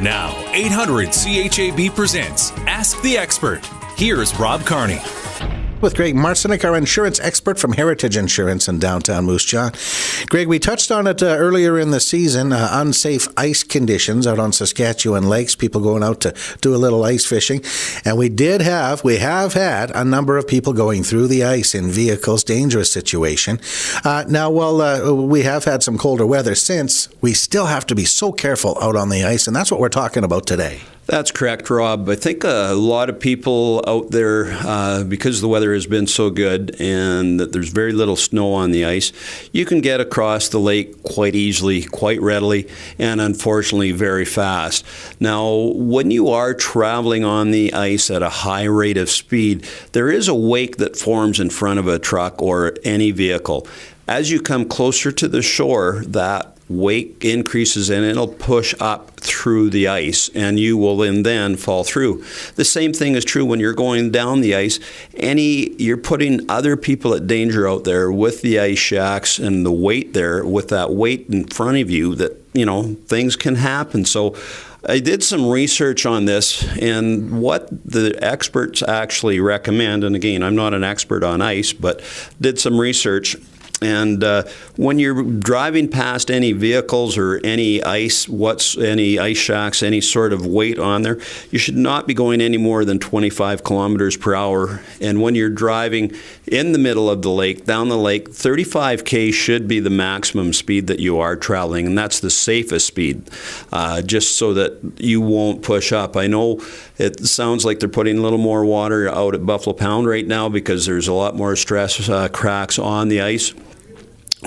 Now, 800 CHAB presents Ask the Expert. Here's Rob Carney. With Greg Marcyniuk, our insurance expert from Heritage Insurance in downtown Moose Jaw. Greg, we touched on it earlier in the season, unsafe ice conditions out on Saskatchewan Lakes, people going out to do a little ice fishing. And we have had a number of people going through the ice in vehicles, dangerous situation. Now, while we have had some colder weather since, we still have to be so careful out on the ice, and that's what we're talking about today. That's correct, Rob. I think a lot of people out there, because the weather has been so good and that there's very little snow on the ice, you can get across the lake quite easily, quite readily, and unfortunately very fast. Now, when you are traveling on the ice at a high rate of speed, there is a wake that forms in front of a truck or any vehicle. As you come closer to the shore, that wake increases and it'll push up through the ice and you will then fall through. The same thing is true when you're going down the ice. You're putting other people at danger out there with the ice shacks and the weight there, with that weight in front of you, that, things can happen. So I did some research on this, and what the experts actually recommend, and again, I'm not an expert on ice, but did some research. And when you're driving past any vehicles or any ice shacks, any sort of weight on there, you should not be going any more than 25 kilometers per hour. And when you're driving in the middle of the lake, down the lake, 35K should be the maximum speed that you are traveling, and that's the safest speed, just so that you won't push up. I know it sounds like they're putting a little more water out at Buffalo Pound right now because there's a lot more stress cracks on the ice.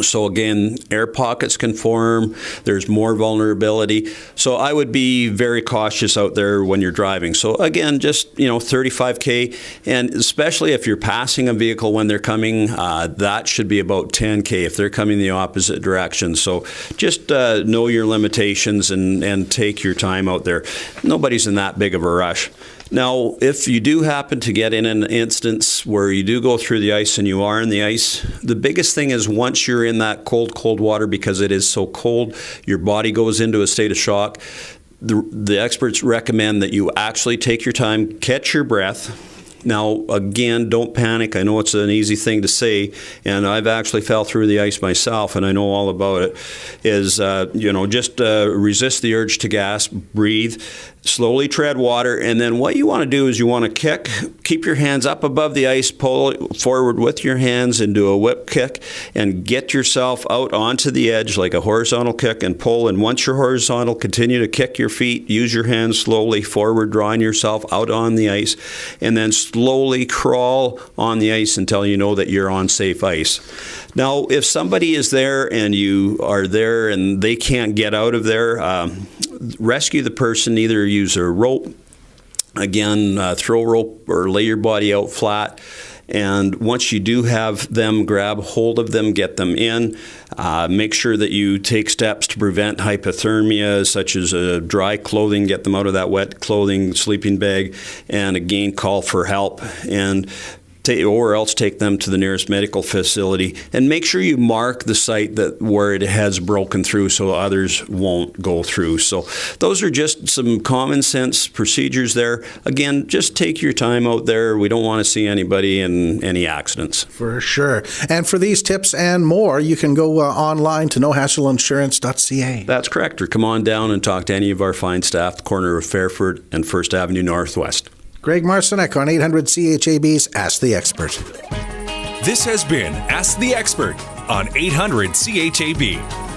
So again, air pockets can form, there's more vulnerability. So I would be very cautious out there when you're driving. So again, just 35K, and especially if you're passing a vehicle when they're coming, that should be about 10K if they're coming the opposite direction. So just know your limitations and take your time out there. Nobody's in that big of a rush. Now, if you do happen to get in an instance where you do go through the ice and you are in the ice, the biggest thing is once you're in that cold water, because it is so cold, your body goes into a state of shock. The experts recommend that you actually take your time, catch your breath. Now, again, don't panic. I know it's an easy thing to say, and I've actually fell through the ice myself, and I know all about it, is, just resist the urge to gasp, breathe, slowly tread water, and then what you want to do is you want to keep your hands up above the ice, pull forward with your hands and do a whip kick, and get yourself out onto the edge like a horizontal kick and pull, and once you're horizontal, continue to kick your feet, use your hands slowly forward, drawing yourself out on the ice, and then slowly crawl on the ice until you know that you're on safe ice. Now, if somebody is there and you are there and they can't get out of there, rescue the person. Either use a rope, again, throw a rope or lay your body out flat. And once you do have them, grab hold of them, get them in. Make sure that you take steps to prevent hypothermia, such as dry clothing, get them out of that wet clothing, sleeping bag, and again, call for help. Or else take them to the nearest medical facility, and make sure you mark the site where it has broken through so others won't go through. So those are just some common sense procedures there. Again, just take your time out there. We don't want to see anybody in any accidents. For sure. And for these tips and more, you can go online to nohassleiinsurance.ca. That's correct. Or come on down and talk to any of our fine staff, the corner of Fairford and First Avenue Northwest. Greg Marcyniuk on 800 CHAB's Ask the Expert. This has been Ask the Expert on 800 CHAB.